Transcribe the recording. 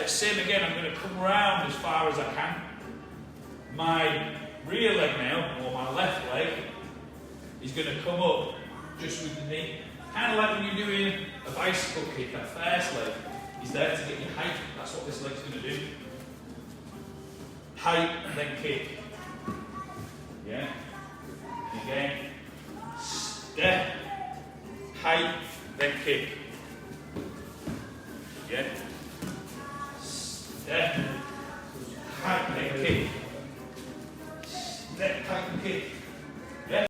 Same again, I'm going to come round as far as I can. My rear leg now, or my left leg, is going to come up just with the knee. Kind of like when you're doing a bicycle kick, that first leg is there to get your height. That's what this leg's going to do. Height and then kick. Yeah. And again. Step. Height, then kick. Yeah.